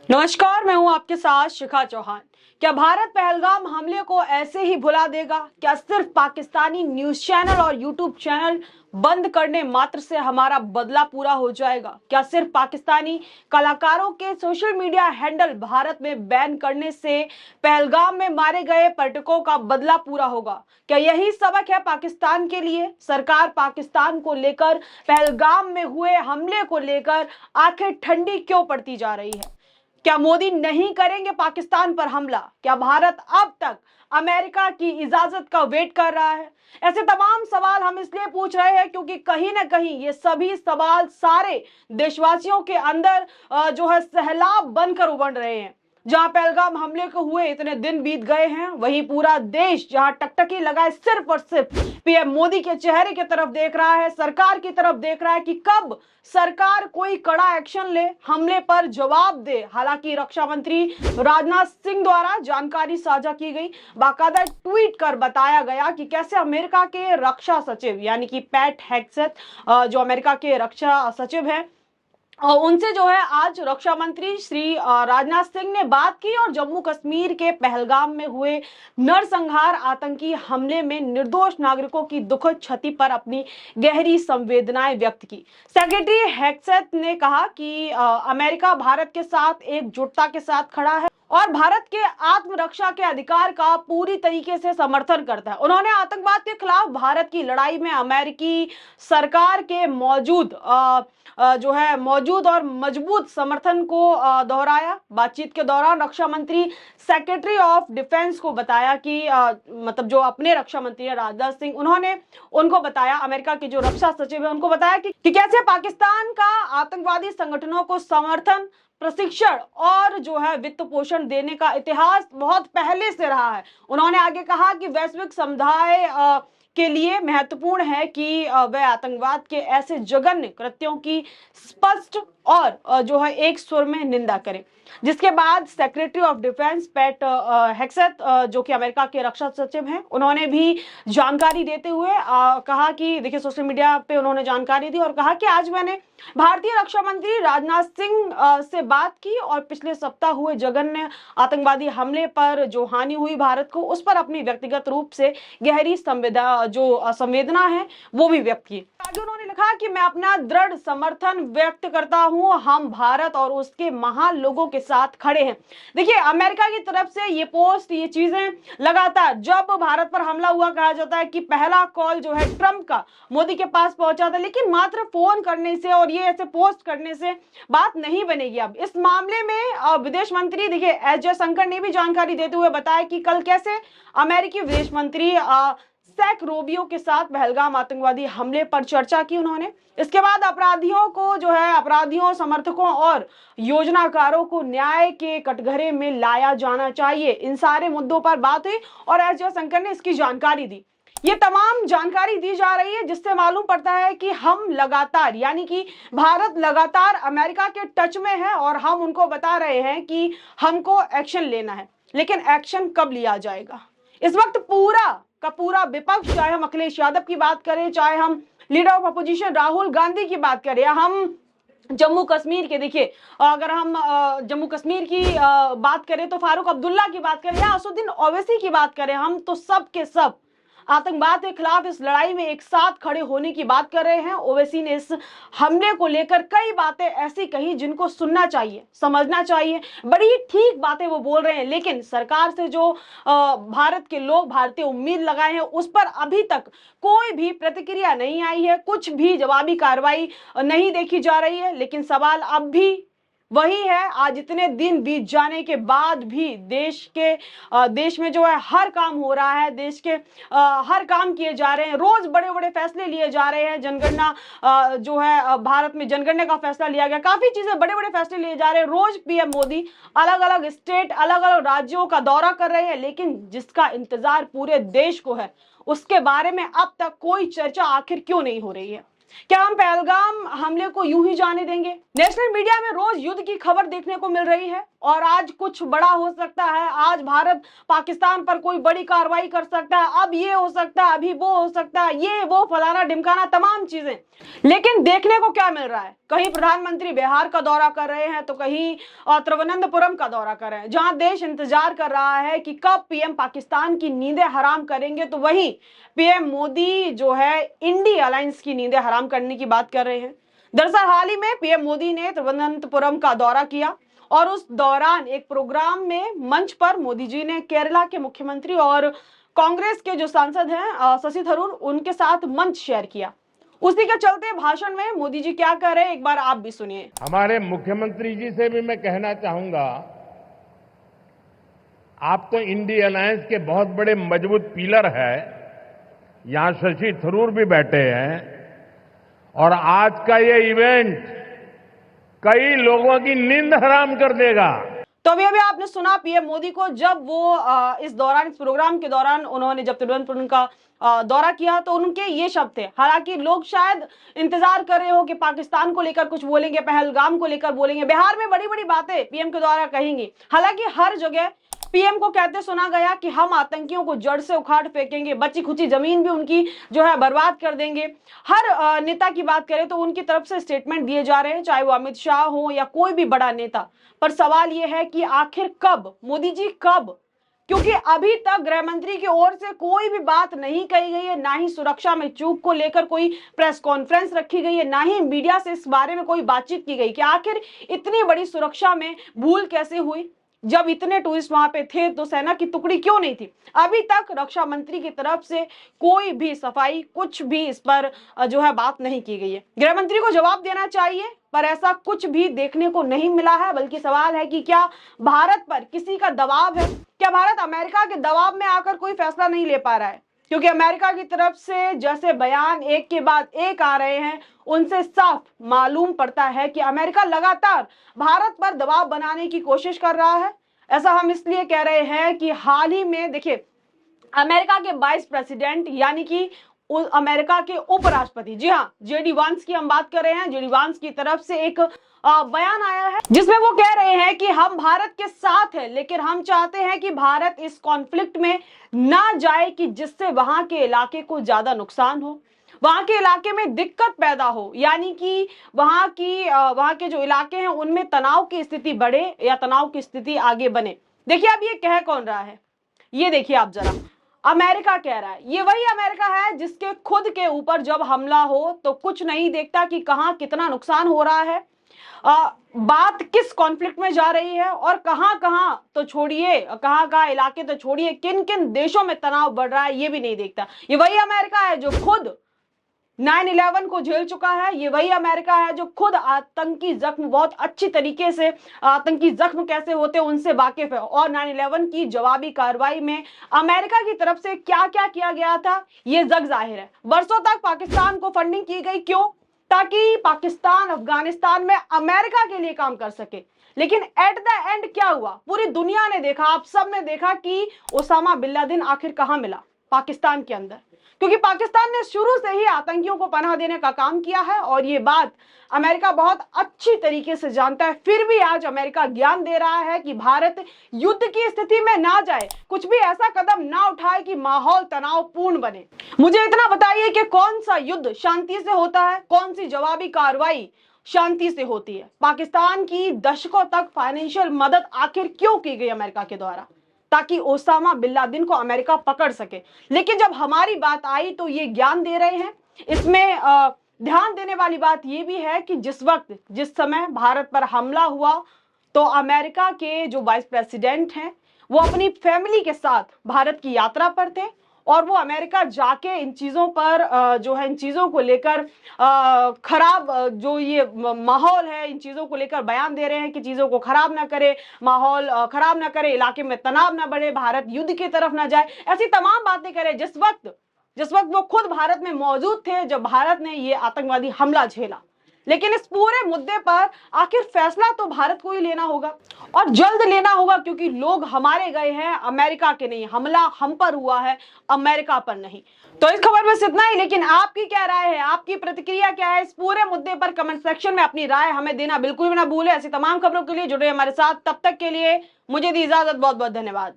नमस्कार, मैं हूं आपके साथ शिखा चौहान। क्या भारत पहलगाम हमले को ऐसे ही भुला देगा? क्या सिर्फ पाकिस्तानी न्यूज चैनल और यूट्यूब चैनल बंद करने मात्र से हमारा बदला पूरा हो जाएगा? क्या सिर्फ पाकिस्तानी कलाकारों के सोशल मीडिया हैंडल भारत में बैन करने से पहलगाम में मारे गए पर्यटकों का बदला पूरा होगा? क्या यही सबक है पाकिस्तान के लिए? सरकार पाकिस्तान को लेकर, पहलगाम में हुए हमले को लेकर आंखें ठंडी क्यों पड़ती जा रही है? क्या मोदी नहीं करेंगे पाकिस्तान पर हमला? क्या भारत अब तक अमेरिका की इजाजत का वेट कर रहा है? ऐसे तमाम सवाल हम इसलिए पूछ रहे हैं क्योंकि कहीं ना कहीं ये सभी सवाल सारे देशवासियों के अंदर जो है सैलाब बनकर उमड़ रहे हैं। जहां पहलगाम हमले को हुए इतने दिन बीत गए हैं, वहीं पूरा देश जहां टकटकी लगाए सिर्फ और सिर्फ पीएम मोदी के चेहरे की तरफ देख रहा है, सरकार की तरफ देख रहा है कि कब सरकार कोई कड़ा एक्शन ले, हमले पर जवाब दे। हालांकि रक्षा मंत्री राजनाथ सिंह द्वारा जानकारी साझा की गई, बाकायदा ट्वीट कर बताया गया कि कैसे अमेरिका के रक्षा सचिव यानी कि पैट हेग्सेथ जो अमेरिका के रक्षा सचिव हैं, और उनसे जो है आज रक्षा मंत्री श्री राजनाथ सिंह ने बात की और जम्मू कश्मीर के पहलगाम में हुए नरसंहार आतंकी हमले में निर्दोष नागरिकों की दुखद क्षति पर अपनी गहरी संवेदनाएं व्यक्त की। सेक्रेटरी हेग्सेथ ने कहा कि अमेरिका भारत के साथ एकजुटता के साथ खड़ा है और भारत के आत्मरक्षा के अधिकार का पूरी तरीके से समर्थन करता है। उन्होंने आतंकवाद के खिलाफ भारत की लड़ाई में अमेरिकी सरकार के मौजूद और मजबूत समर्थन को दोहराया। बातचीत के दौरान रक्षा मंत्री सेक्रेटरी ऑफ डिफेंस को बताया कि मतलब जो अपने रक्षा मंत्री है राजनाथ सिंह, उन्होंने उनको बताया, अमेरिका के जो रक्षा सचिव है उनको बताया कि कैसे पाकिस्तान का आतंकवादी संगठनों को समर्थन, प्रशिक्षण और जो है वित्त पोषण देने का इतिहास बहुत पहले से रहा है। उन्होंने आगे कहा कि वैश्विक समुदाय के लिए महत्वपूर्ण है कि वह आतंकवाद के ऐसे जघन्य कृत्यों की स्पष्ट और जो है एक स्वर में निंदा करें। जिसके बाद सेक्रेटरी ऑफ डिफेंस पैट हेग्सेथ जो कि अमेरिका के रक्षा सचिव हैं, उन्होंने भी जानकारी देते हुए कहा कि देखिए, सोशल मीडिया पे उन्होंने जानकारी दी और कहा कि आज मैंने भारतीय रक्षा मंत्री राजनाथ सिंह से बात की और पिछले सप्ताह हुए जघन्य आतंकवादी हमले पर जो हानि हुई भारत को, उस पर अपनी व्यक्तिगत रूप से गहरी संवेदना है वो भी व्यक्त की। आगे उन्होंने लिखा कि मैं अपना दृढ़ समर्थन व्यक्त करता हूं, हम भारत और उसके महान लोगों के साथ खड़े हैं। देखिए, अमेरिका की तरफ से ये पोस्ट, ये चीजें लगातार जब भारत पर हमला हुआ, कहा जाता है कि पहला कॉल जो है ट्रंप का मोदी के पास पहुंचा था, लेकिन मात्र फोन करने से और ये ऐसे पोस्ट करने से बात नहीं बनेगी। अब इस मामले में विदेश मंत्री देखिए एस जयशंकर ने भी जानकारी देते हुए बताया कि कल कैसे अमेरिकी विदेश मंत्री सैक रोबियो के साथ पहलगाम आतंकवादी हमले पर चर्चा की उन्होंने। इसके बाद अपराधियों को जो है, अपराधियों, समर्थकों और योजनाकारों को न्याय के कटघरे में लाया जाना चाहिए। इन सारे मुद्दों पर बात हुई और एस जयशंकर ने इसकी जानकारी दी। ये तमाम जानकारी दी जा रही है जिससे मालूम पड़ता है कि हम लगातार, यानी कि भारत लगातार अमेरिका के टच में है और हम उनको बता रहे हैं कि हमको एक्शन लेना है, लेकिन एक्शन कब लिया जाएगा? इस वक्त पूरा का पूरा विपक्ष, चाहे हम अखिलेश यादव की बात करें, चाहे हम leader of opposition Rahul Gandhi की बात करें, या हम जम्मू कश्मीर के, देखिए अगर हम जम्मू कश्मीर की बात करें तो फारूक अब्दुल्ला की बात करें या असदुद्दीन ओवैसी की बात करें, हम तो सब के सब आतंकवाद के खिलाफ इस लड़ाई में एक साथ खड़े होने की बात कर रहे हैं। ओवैसी ने इस हमले को लेकर कई बातें ऐसी कही जिनको सुनना चाहिए, समझना चाहिए, बड़ी ठीक बातें वो बोल रहे हैं, लेकिन सरकार से जो भारत के लोग, भारतीय उम्मीद लगाए हैं, उस पर अभी तक कोई भी प्रतिक्रिया नहीं आई है, कुछ भी जवाबी कार्रवाई नहीं देखी जा रही है। लेकिन सवाल अब भी वही है, आज इतने दिन बीत जाने के बाद भी देश में जो है हर काम हो रहा है, देश के हर काम किए जा रहे हैं, रोज बड़े बड़े फैसले लिए जा रहे हैं। जनगणना जो है, भारत में जनगणना का फैसला लिया गया, काफी चीजें, बड़े बड़े फैसले लिए जा रहे हैं। रोज पीएम मोदी अलग अलग स्टेट, अलग अलग राज्यों का दौरा कर रहे हैं, लेकिन जिसका इंतजार पूरे देश को है, उसके बारे में अब तक कोई चर्चा आखिर क्यों नहीं हो रही है? क्या हम पहलगाम हमले को यूं ही जाने देंगे? नेशनल मीडिया में रोज युद्ध की खबर देखने को मिल रही है और आज कुछ बड़ा हो सकता है। आज भारत पाकिस्तान पर कोई बड़ी कार्रवाई कर सकता है, अब ये हो सकता है, अभी वो हो सकता है, ये वो फलाना ढिमकाना तमाम चीजें। लेकिन देखने को क्या मिल रहा है? कहीं प्रधानमंत्री बिहार का दौरा कर रहे हैं तो कहीं तिरुवनंतपुरम का दौरा कर रहे हैं, जहां देश इंतजार कर रहा है कि कब पीएम पाकिस्तान की नींदें हराम करेंगे, तो वहीं पीएम मोदी जो है इंडी अलायंस की नींदें हराम करने की बात कर रहे हैं। दरअसल हाल ही में पीएम मोदी ने तिरुवनंतपुरम का दौरा किया और उस दौरान एक प्रोग्राम में मंच पर मोदी जी ने केरला के मुख्यमंत्री और कांग्रेस के जो सांसद हैं शशि थरूर, उनके साथ मंच शेयर किया। उसी के चलते भाषण में मोदी जी क्या कह रहे हैं, एक बार आप भी सुनिए। हमारे मुख्यमंत्री जी से भी मैं कहना चाहूंगा, आप तो इंडी अलायंस के बहुत बड़े मजबूत पिलर है। यहां शशि थरूर भी बैठे हैं और आज का ये इवेंट कई लोगों की नींद हराम कर देगा। तो अभी आपने सुना पीएम मोदी को, जब वो इस प्रोग्राम के दौरान उन्होंने जब तिरुवनंतपुरम का दौरा किया तो उनके ये शब्द थे। हालांकि लोग शायद इंतजार कर रहे हो कि पाकिस्तान को लेकर कुछ बोलेंगे, पहलगाम को लेकर बोलेंगे, बिहार में बड़ी बड़ी बातें पीएम के द्वारा कहेंगी। हालांकि हर जगह पीएम को कहते सुना गया कि हम आतंकियों को जड़ से उखाड़ फेंकेंगे, बची खुची जमीन भी उनकी जो है बर्बाद कर देंगे। हर नेता की बात करें तो उनकी तरफ से स्टेटमेंट दिए जा रहे हैं, चाहे वो अमित शाह हो या कोई भी बड़ा नेता। पर सवाल यह है कि आखिर कब, मोदी जी कब? क्योंकि अभी तक गृह मंत्री की ओर से कोई भी बात नहीं कही गई है, ना ही सुरक्षा में चूक को लेकर कोई प्रेस कॉन्फ्रेंस रखी गई है, ना ही मीडिया से इस बारे में कोई बातचीत की गई कि आखिर इतनी बड़ी सुरक्षा में भूल कैसे हुई। जब इतने टूरिस्ट वहां पे थे तो सेना की टुकड़ी क्यों नहीं थी? अभी तक रक्षा मंत्री की तरफ से कोई भी सफाई, कुछ भी इस पर जो है बात नहीं की गई है। गृह मंत्री को जवाब देना चाहिए, पर ऐसा कुछ भी देखने को नहीं मिला है। बल्कि सवाल है कि क्या भारत पर किसी का दबाव है? क्या भारत अमेरिका के दबाव में आकर कोई फैसला नहीं ले पा रहा है? क्योंकि अमेरिका की तरफ से जैसे बयान एक के बाद एक आ रहे हैं, उनसे साफ मालूम पड़ता है कि अमेरिका लगातार भारत पर दबाव बनाने की कोशिश कर रहा है। ऐसा हम इसलिए कह रहे हैं कि हाल ही में देखिए, अमेरिका के वाइस प्रेसिडेंट यानी कि अमेरिका के उपराष्ट्रपति, जी हाँ, जेडी वांस की हम बात कर रहे हैं। जेडी वांस की तरफ से एक बयान आया है जिसमें वो कह रहे हैं कि हम भारत के साथ हैं, लेकिन हम चाहते हैं कि भारत इस कॉन्फ्लिक्ट में ना जाए कि जिससे वहां के इलाके को ज्यादा नुकसान हो, वहां के इलाके में दिक्कत पैदा हो, यानी कि वहां के जो इलाके हैं उनमें तनाव की स्थिति बढ़े या तनाव की स्थिति आगे बने। देखिए अब ये कह कौन रहा है? ये देखिए आप जरा, अमेरिका कह रहा है। ये वही अमेरिका है जिसके खुद के ऊपर जब हमला हो तो कुछ नहीं देखता कि कहां कितना नुकसान हो रहा है, बात किस कॉन्फ्लिक्ट में जा रही है और कहां तो छोड़िए, कहां इलाके तो छोड़िए, किन किन देशों में तनाव बढ़ रहा है ये भी नहीं देखता। ये वही अमेरिका है जो खुद 9/11 को झेल चुका है। ये वही अमेरिका है जो खुद आतंकी जख्म बहुत अच्छी तरीके से, आतंकी जख्म कैसे होते हैं उनसे वाकिफ है। और 9/11 की जवाबी कार्रवाई में अमेरिका की तरफ से क्या क्या किया गया था ये जग जाहिर है। बरसों तक पाकिस्तान को फंडिंग की गई, क्यों? ताकि पाकिस्तान अफगानिस्तान में अमेरिका के लिए काम कर सके। लेकिन एट द एंड क्या हुआ? पूरी दुनिया ने देखा, आप सब ने देखा कि ओसामा बिन लादेन आखिर कहां मिला? पाकिस्तान के अंदर। क्योंकि पाकिस्तान ने शुरू से ही आतंकियों को पनाह देने का काम किया है और ये बात अमेरिका बहुत अच्छी तरीके से जानता है। फिर भी आज अमेरिका ज्ञान दे रहा है कि भारत युद्ध की स्थिति में ना जाए, कुछ भी ऐसा कदम ना उठाए कि माहौल तनावपूर्ण बने। मुझे इतना बताइए कि कौन सा युद्ध शांति से होता है, कौन सी जवाबी कार्रवाई शांति से होती है? पाकिस्तान की दशकों तक फाइनेंशियल मदद आखिर क्यों की गई अमेरिका के द्वारा? ताकि ओसामा बिन लादेन को अमेरिका पकड़ सके। लेकिन जब हमारी बात आई तो ये ज्ञान दे रहे हैं। इसमें ध्यान देने वाली बात ये भी है कि जिस समय भारत पर हमला हुआ तो अमेरिका के जो वाइस प्रेसिडेंट हैं वो अपनी फैमिली के साथ भारत की यात्रा पर थे और वो अमेरिका जाके इन चीजों पर जो है, इन चीजों को लेकर खराब जो ये माहौल है, इन चीजों को लेकर बयान दे रहे हैं कि चीजों को खराब ना करे, माहौल खराब ना करे, इलाके में तनाव ना बढ़े, भारत युद्ध की तरफ ना जाए, ऐसी तमाम बातें करें जिस वक्त वो खुद भारत में मौजूद थे जब भारत ने ये आतंकवादी हमला झेला। लेकिन इस पूरे मुद्दे पर आखिर फैसला तो भारत को ही लेना होगा और जल्द लेना होगा, क्योंकि लोग हमारे गए हैं, अमेरिका के नहीं। हमला हम पर हुआ है, अमेरिका पर नहीं। तो इस खबर में इतना ही, लेकिन आपकी क्या राय है, आपकी प्रतिक्रिया क्या है इस पूरे मुद्दे पर? कमेंट सेक्शन में अपनी राय हमें देना बिल्कुल भी ना भूले। ऐसी तमाम खबरों के लिए जुड़े हमारे साथ, तब तक के लिए मुझे दी इजाजत। बहुत बहुत धन्यवाद।